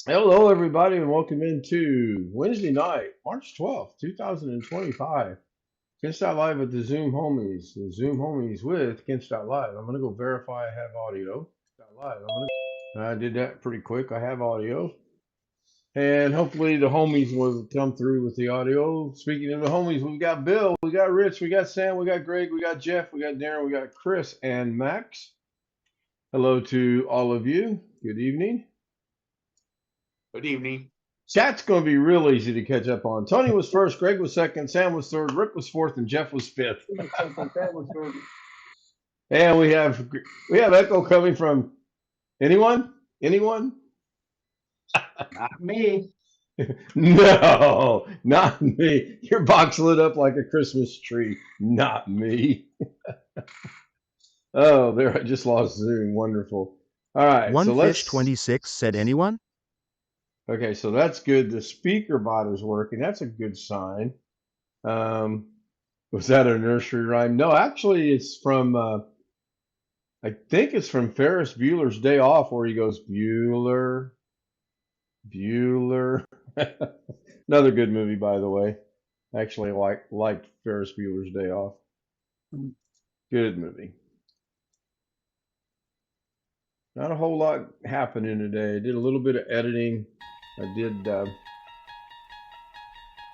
Hello, everybody, and welcome into Wednesday night, March 12th, 2025. Ken Stout Live with the Zoom Homies. The Zoom Homies with Ken Stout Live. I'm going to go verify I have audio. Stout Live. I did that pretty quick. I have audio. And hopefully the homies will come through with the audio. Speaking of the homies, we've got Bill, we got Rich, we got Sam, we got Greg, we got Jeff, we got Darren, we got Chris, and Max. Hello to all of you. Good evening. Good evening. Chat's going to be real easy to catch up on. Tony was first, Greg was second, Sam was third, Rick was fourth, and Jeff was fifth. And we have echo coming from anyone? Anyone? Not me. No, not me. Your box lit up like a Christmas tree. Not me. Oh, there, I just lost Zoom. Wonderful. All right, so let's. OneFish26 said anyone? Okay, so that's good. The speaker bot is working. That's a good sign. Um, was that a nursery rhyme? No, actually, it's from. I think it's from Ferris Bueller's Day Off, where he goes Bueller, Bueller. Another good movie, by the way. Actually, liked Ferris Bueller's Day Off. Good movie. Not a whole lot happening today. I did a little bit of editing. I did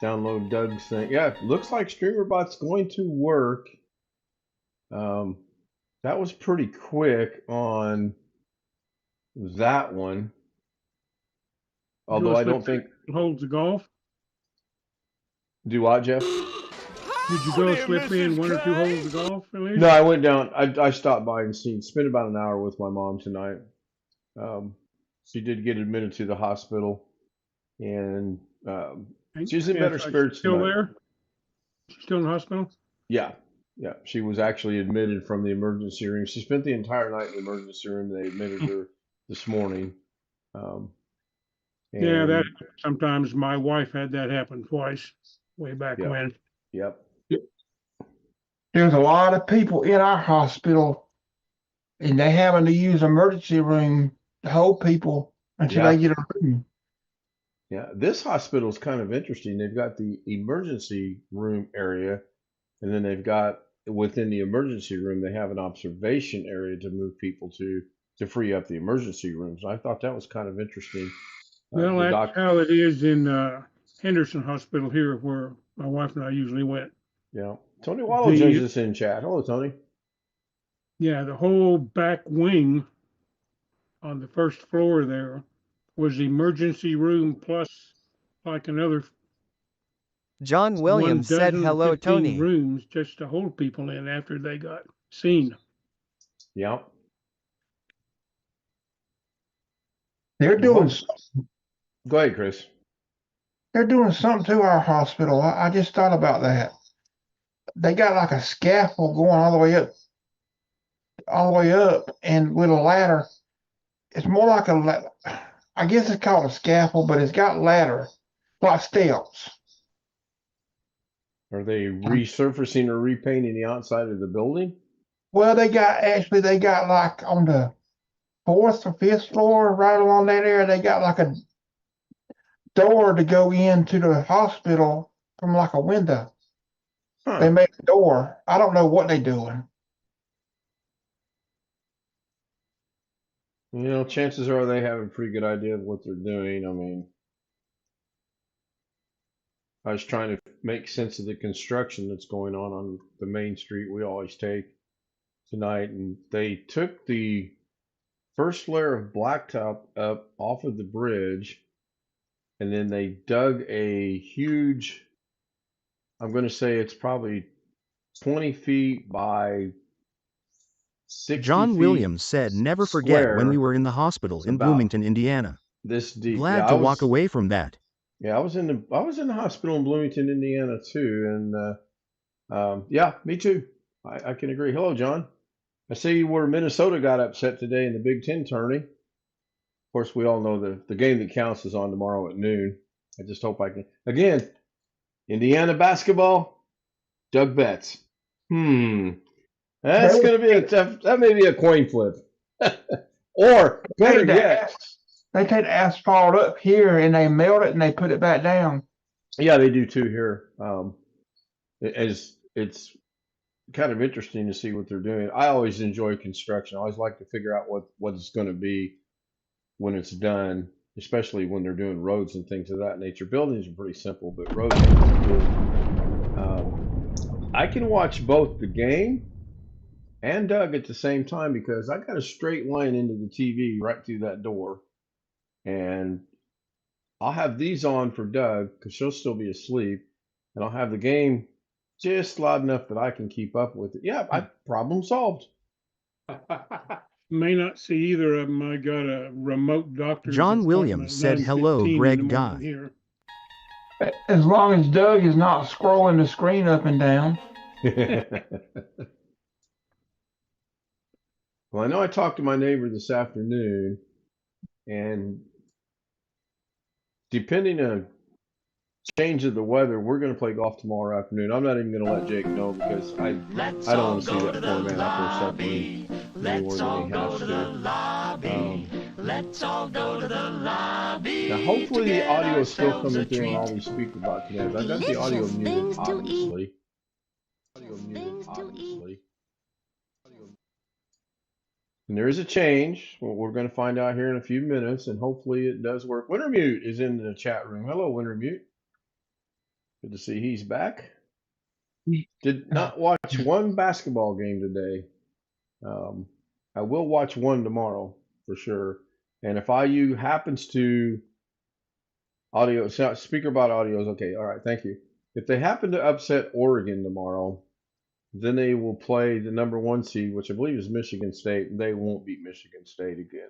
download Doug's thing. Yeah, it looks like StreamerBot's going to work. That was pretty quick on that one. Although I don't think. Holds the golf. Do what, Jeff? Did you go slip in one or two holes of golf at least? No, I went down. I stopped by and spent about an hour with my mom tonight. She did get admitted to the hospital, and she's in better spirits Still tonight. there? Still in the hospital? Yeah, yeah. She was actually admitted from the emergency room. She spent the entire night in the emergency room. They admitted her this morning. Yeah, that sometimes my wife had that happen twice, way back Yep. when. Yep. There's a lot of people in our hospital, and they having to use emergency room to hold people until Yeah. they get a room. Yeah, this hospital is kind of interesting. They've got the emergency room area, and then they've got within the emergency room, they have an observation area to move people to free up the emergency rooms. I thought that was kind of interesting. Well, that's how it is in Henderson Hospital here, where my wife and I usually went. Yeah. Tony Wallow joins us in chat. Hello, Tony. Yeah, the whole back wing on the first floor there was the emergency room plus like another John Williams said hello, Tony. Rooms just to hold people in after they got seen. Yeah. They're doing. Go ahead, Chris. They're doing something to our hospital. I just thought about that. They got like a scaffold going all the way up, and with a ladder. It's more like I guess it's called a scaffold, but it's got ladder, like steps. Are they resurfacing or repainting the outside of the building? Well, they got like on the fourth or fifth floor, right along that area, they got like a door to go into the hospital from like a window. Huh. They made a door. I don't know what they're doing. You know, chances are they have a pretty good idea of what they're doing. I mean, I was trying to make sense of the construction that's going on the main street we always take tonight, and they took the first layer of blacktop up off of the bridge, and then they dug a huge, I'm going to say it's probably 20 feet by 60 John feet Williams said never forget square. when we were in the hospital in Bloomington, Indiana. This deep. Glad to walk away from that. Yeah, I was in the hospital in Bloomington, Indiana too, and yeah, me too. I can agree. Hello, John. I see where Minnesota got upset today in the Big Ten tourney. Of course, we all know the game that counts is on tomorrow at noon. I just hope I can. Again, Indiana basketball, Doug Betts. That's going to be a tough, that may be a coin flip. Or better yet. They take the asphalt up here and they melt it and they put it back down. Yeah, they do too here. It's kind of interesting to see what they're doing. I always enjoy construction. I always like to figure out what it's going to be when it's done, especially when they're doing roads and things of that nature. Buildings are pretty simple, but roads are cool. I can watch both the game and Doug at the same time because I got a straight line into the TV right through that door, and I'll have these on for Doug because she'll still be asleep, and I'll have the game just loud enough that I can keep up with it. Yeah, problem solved. May not see either of them. I got a remote doctor's John appointment Williams at said hello, 9:15 in Greg the morning Guy. here. As long as Doug is not scrolling the screen up and down. Well, I know I talked to my neighbor this afternoon, and depending on change of the weather, we're going to play golf tomorrow afternoon. I'm not even going to let Jake know because I don't want to see that poor man out there suffering any more than he has to. Let's all go to the lobby. Now, hopefully the audio is still coming through on all these speaker box commands. I got the audio muted, obviously. And there is a change. Well, we're going to find out here in a few minutes, and hopefully it does work. Wintermute is in the chat room. Hello, Wintermute. Good to see he's back. Did not watch one basketball game today. I will watch one tomorrow for sure. And if IU happens to audio, speaker bot audio is okay. All right, thank you. If they happen to upset Oregon tomorrow, then they will play the #1 seed, which I believe is Michigan State. They won't beat Michigan State again.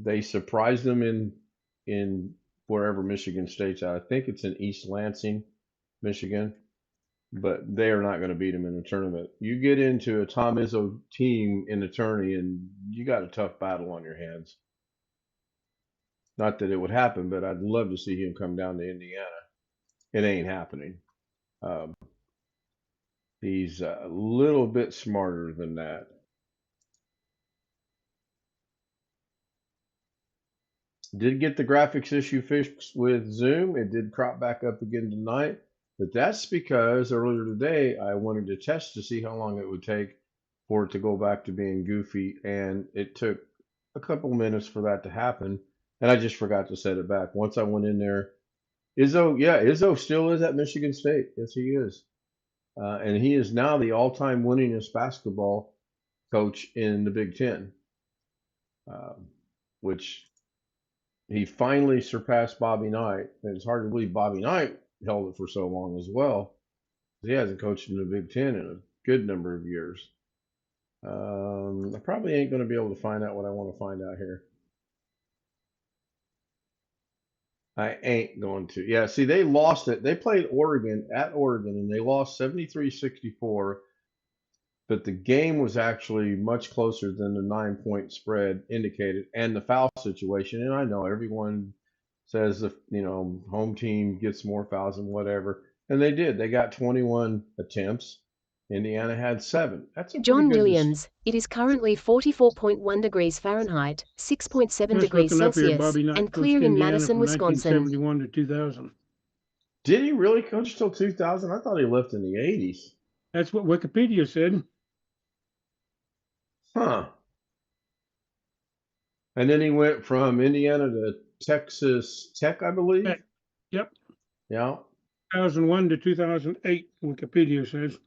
They surprised them in wherever Michigan State's at. I think it's in East Lansing, Michigan, but they are not going to beat them in the tournament. You get into a Tom Izzo team in the tourney, and you got a tough battle on your hands. Not that it would happen, but I'd love to see him come down to Indiana. It ain't happening. He's a little bit smarter than that. Did get the graphics issue fixed with Zoom. It did crop back up again tonight, but that's because earlier today I wanted to test to see how long it would take for it to go back to being goofy, and it took a couple minutes for that to happen, and I just forgot to set it back. Once I went in there, Izzo still is at Michigan State. Yes, he is. And he is now the all-time winningest basketball coach in the Big Ten, which he finally surpassed Bobby Knight. And it's hard to believe Bobby Knight held it for so long as well. He hasn't coached in the Big Ten in a good number of years. I probably ain't going to be able to find out what I want to find out here. I ain't going to. Yeah, see, they lost it. They played Oregon at Oregon, and they lost 73-64. But the game was actually much closer than the 9-point spread indicated, and the foul situation. And I know everyone says the home team gets more fouls and whatever, and they did. They got 21 attempts. Indiana had 7. That's a John pretty good Williams, it is currently 44.1 degrees Fahrenheit, 6.7 Just degrees looking up here, Celsius, Bobby Knight and coached clear in Indiana Madison, from Wisconsin. 1971 to 2000. Did he really coach till 2000? I thought he left in the 80s. That's what Wikipedia said. Huh. And then he went from Indiana to Texas Tech, I believe. Tech. Yep. Yeah. 2001 to 2008, Wikipedia says.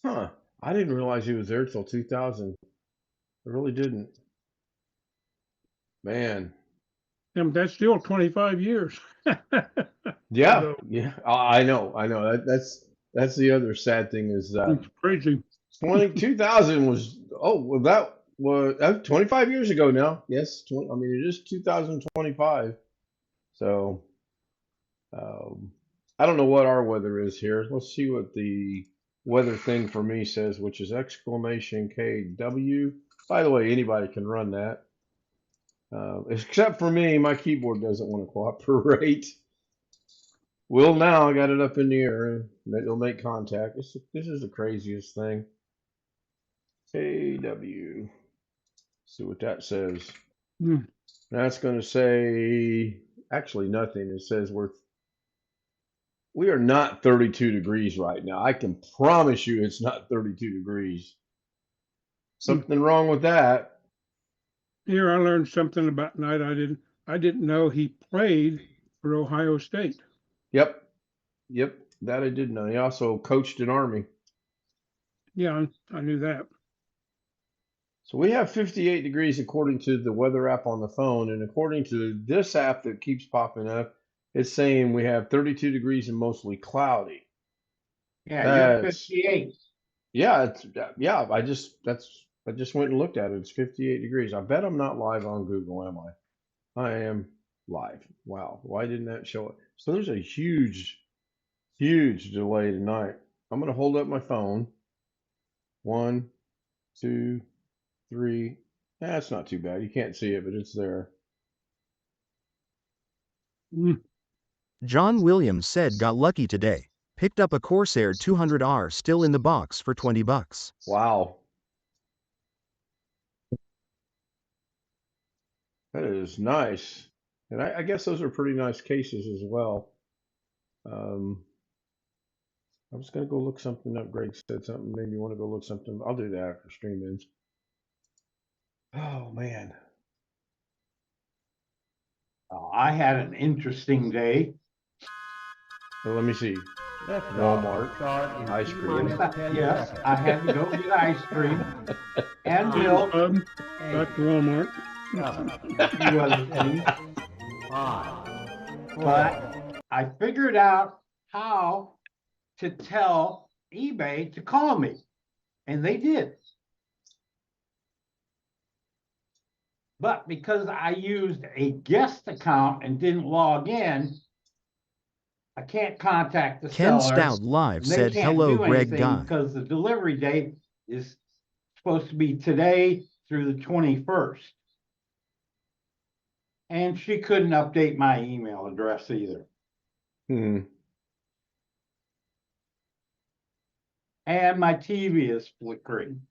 Huh. I didn't realize he was there till 2000. I really didn't. Man. And that's still 25 years. Yeah. So, Yeah. I know. That's the other sad thing is it's crazy. 2000 was, that was 25 years ago now. Yes. It is 2025. So, I don't know what our weather is here. Let's see what the weather thing for me says, which is !KW. By the way, anybody can run that. Except for me, my keyboard doesn't want to cooperate. Will now, I got it up in the air. It'll make contact. This is the craziest thing. KW. See what that says. That's going to say actually nothing. It says we are not 32 degrees right now. I can promise you it's not 32 degrees. Something wrong with that. Here I learned something about Knight. I didn't know he played for Ohio State. Yep. Yep. That I did know. He also coached in Army. Yeah, I knew that. So we have 58 degrees according to the weather app on the phone. And according to this app that keeps popping up, it's saying we have 32 degrees and mostly cloudy. Yeah, you're That's 58. yeah, I just went and looked at it. It's 58 degrees. I bet I'm not live on Google, am I? I am live. Wow. Why didn't that show it? So there's a huge delay tonight. I'm gonna hold up my phone. 1, 2, 3. That's not too bad. You can't see it, but it's there. Mm. John Williams said got lucky today. Picked up a Corsair 200R still in the box for $20. Wow. That is nice. And I guess those are pretty nice cases as well. I was gonna go look something up. Greg said something, made me want to go look something. I'll do that after stream ends. Oh man. I had an interesting day. Well, let me see. Walmart ice cream. Yes, I had to go get ice cream and milk. Back to Walmart. A few other things. But I figured out how to tell eBay to call me, and they did. But because I used a guest account and didn't log in, I can't contact the Ken seller. Stout live And they said can't hello do Greg anything Guy. because the delivery date is supposed to be today through the 21st. And she couldn't update my email address either. Hmm. And my TV is flickering.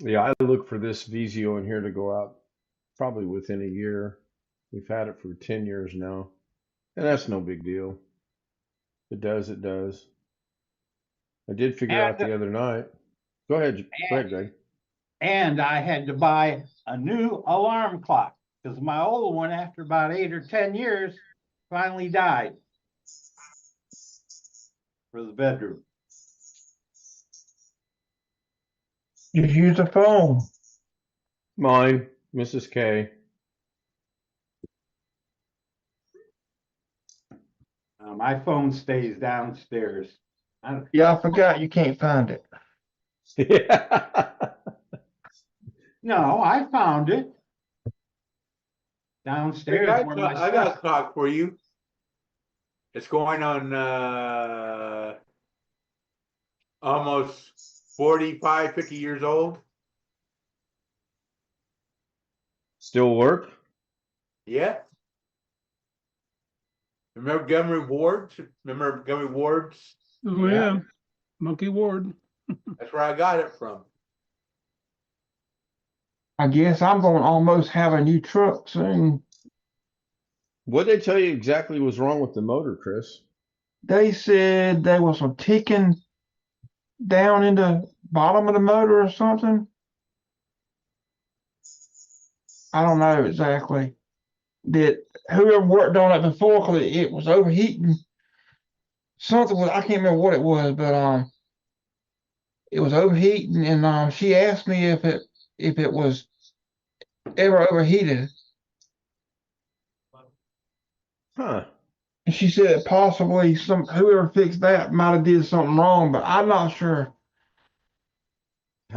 Yeah, I look for this Vizio in here to go out probably within a year. We've had it for 10 years now. And that's no big deal. It does, it does. I did figure out the other night. Go ahead, Greg. And I had to buy a new alarm clock because my old one, after about 8 or 10 years, finally died for the bedroom. Just use the phone. Mine, Mrs. K. My phone stays downstairs. Yeah, I forgot you can't find it. Yeah. No, I found it downstairs. I Where my got a stuff. clock for you. It's going on almost 45, 50 years old. Still work? Yeah. Remember Montgomery Ward's? Remember Montgomery Ward's? Oh yeah, Monkey Ward. That's where I got it from. I guess I'm going to almost have a new truck soon. What did they tell you exactly was wrong with the motor, Chris? They said there was some ticking down in the bottom of the motor or something. I don't know exactly. That whoever worked on it before, because it was overheating. Something was, I can't remember what it was, but it was overheating, and she asked me if it was ever overheated. Huh. And she said possibly whoever fixed that might have did something wrong, but I'm not sure.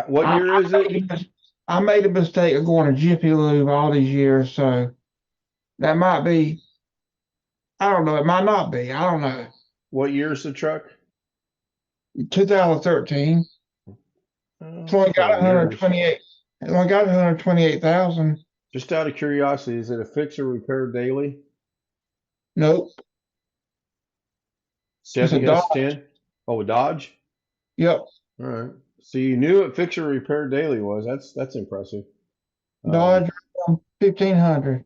What year is it? I made a mistake of going to Jiffy Lube all these years, so that might be. I don't know. It might not be. I don't know. What year is the truck? 2013. It's only got 128. It's only got 128,000. Just out of curiosity, is it a fix or repair daily? Nope. Chevy It's a Dodge. S10? Oh, a Dodge? Yep. All right. So you knew what fix or repair daily was. That's impressive. Dodge Ram 1500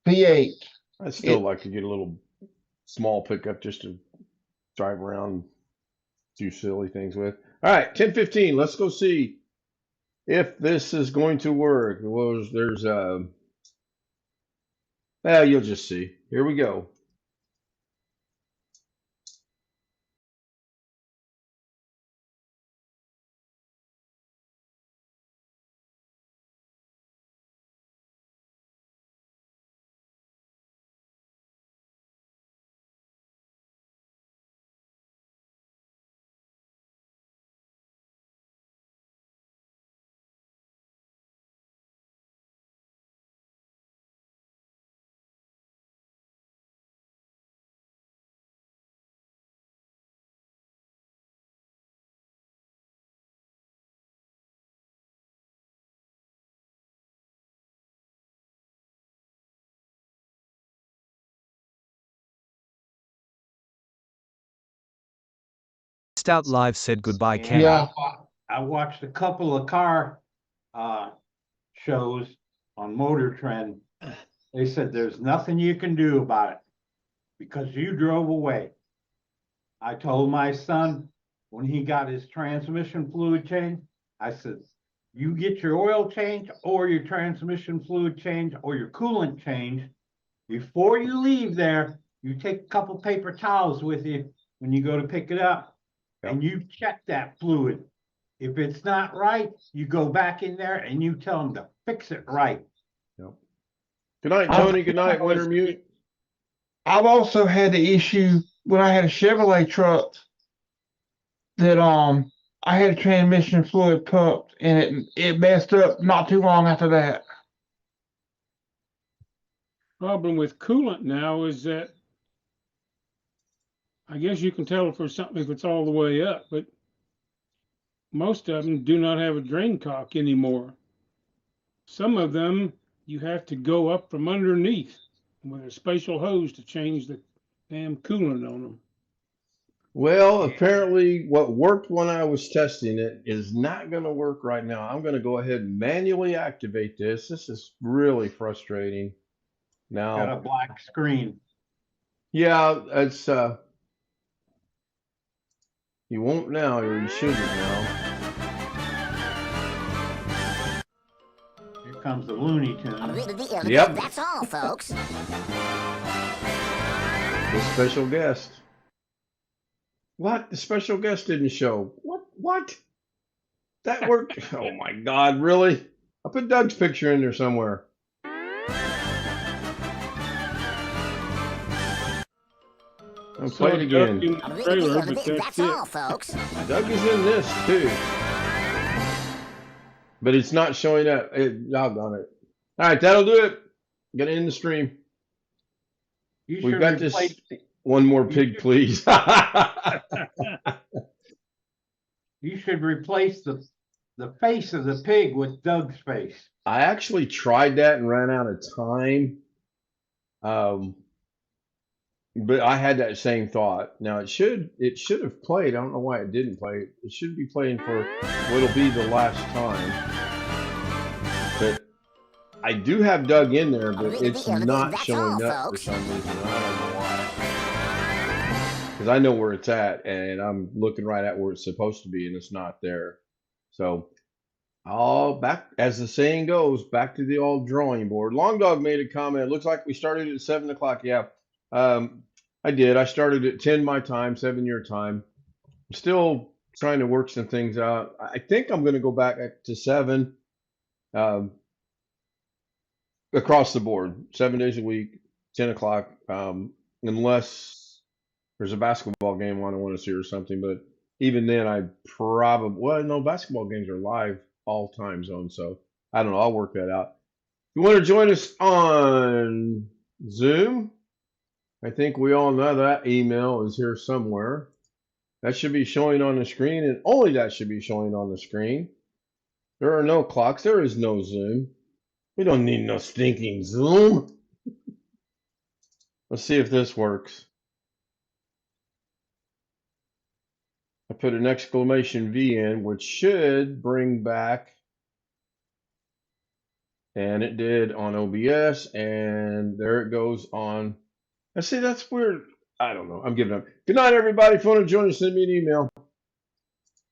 V8. I'd still like to get a little small pickup just to drive around, do silly things with. All right, 10:15. Let's go see if this is going to work. Well, there's well, you'll just see. Here we go. Stout Live said goodbye, And Ken. Yeah. I watched a couple of car shows on Motor Trend. They said there's nothing you can do about it because you drove away. I told my son when he got his transmission fluid changed, I said, you get your oil change or your transmission fluid change or your coolant change. Before you leave there, you take a couple paper towels with you when you go to pick it up and you check that fluid. If it's not right, you go back in there and you tell them to fix it right. Yep. Good night, Tony. Good night, Wintermute. I've also had the issue when I had a Chevrolet truck that I had a transmission fluid pumped and it messed up not too long after that. Problem with coolant now is that I guess you can tell if it's all the way up, but most of them do not have a drain cock anymore. Some of them you have to go up from underneath with a special hose to change the damn coolant on them. Well, apparently what worked when I was testing it is not going to work right now. I'm going to go ahead and manually activate this. This is really frustrating. Got a Now, black screen. yeah, it's you won't now, or you shouldn't now. Here comes the Looney Tunes. Yep. That's all, folks. The special guest. What? The special guest didn't show. What? That worked? Oh my God, really? I put Doug's picture in there somewhere. I'll play it again. In the trailer, but That's all, folks. Doug is in this too. But it's not showing up. Doggone it. All right, that'll do it. Gonna end the stream. You We've should got replace, this. One more pig, please. you should replace the face of the pig with Doug's face. I actually tried that and ran out of time. But I had that same thought. Now it should have played. I don't know why it didn't play. It should be playing for what'll be the last time. But I do have Doug in there, but it's not showing up for some reason. I don't know why. Because I know where it's at, and I'm looking right at where it's supposed to be, and it's not there. So, back, as the saying goes, back to the old drawing board. Long Dog made a comment. It looks like we started at 7 o'clock. Yeah, I did. I started at 10 my time, 7 your time. I'm still trying to work some things out. I think I'm going to go back to 7 across the board, 7 days a week, 10 o'clock, unless there's a basketball game on I want to see or something. But even then, I probably, well, no, basketball games are live all time zones. So I don't know. I'll work that out. If you want to join us on Zoom, I think we all know that email is here somewhere. That should be showing on the screen, and only that should be showing on the screen. There are no clocks. There is no Zoom. We don't need no stinking Zoom. Let's see if this works. I put an exclamation V in, which should bring back and it did on OBS, and there it goes on. I see that's weird. I don't know. I'm giving up. Good night, everybody. If you want to join us, send me an email.